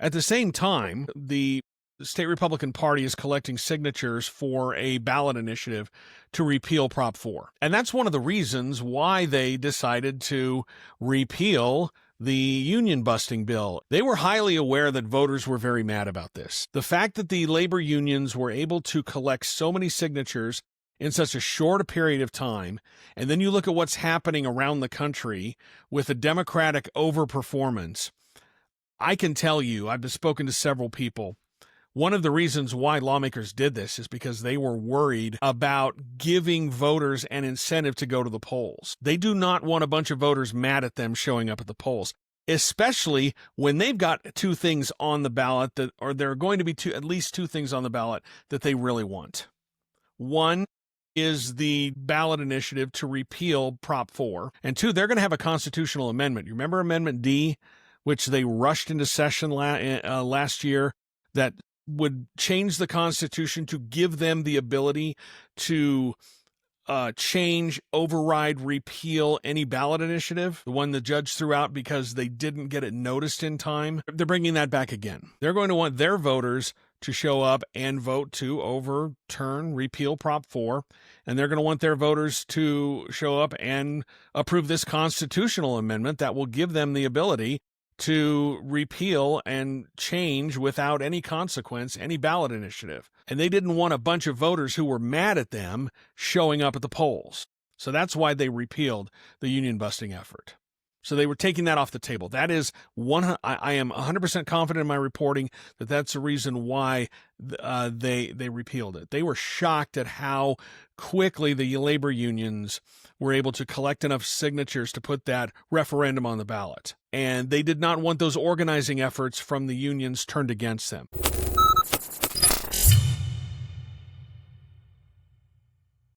At the same time, the state Republican Party is collecting signatures for a ballot initiative to repeal Prop 4. And that's one of the reasons why they decided to repeal the union busting bill. They were highly aware that voters were very mad about this. The fact that the labor unions were able to collect so many signatures in such a short a period of time, and then you look at what's happening around the country with a Democratic overperformance, I can tell you, I've spoken to several people, one of the reasons why lawmakers did this is because they were worried about giving voters an incentive to go to the polls. They do not want a bunch of voters mad at them showing up at the polls, especially when they've got two things on the ballot or there are going to be at least two things on the ballot that they really want. One is the ballot initiative to repeal Prop 4. And two, they're going to have a constitutional amendment. You remember Amendment D, which they rushed into session last year, that would change the Constitution to give them the ability to change, override, repeal any ballot initiative, the one the judge threw out because they didn't get it noticed in time. They're bringing that back again. They're going to want their voters to show up and vote to overturn, repeal Prop 4, and they're going to want their voters to show up and approve this constitutional amendment that will give them the ability to repeal and change without any consequence any ballot initiative. And they didn't want a bunch of voters who were mad at them showing up at the polls. So that's why they repealed the union busting effort. So they were taking that off the table. That is I am 100% confident in my reporting that that's the reason why they repealed it. They were shocked at how quickly the labor unions were able to collect enough signatures to put that referendum on the ballot. And they did not want those organizing efforts from the unions turned against them.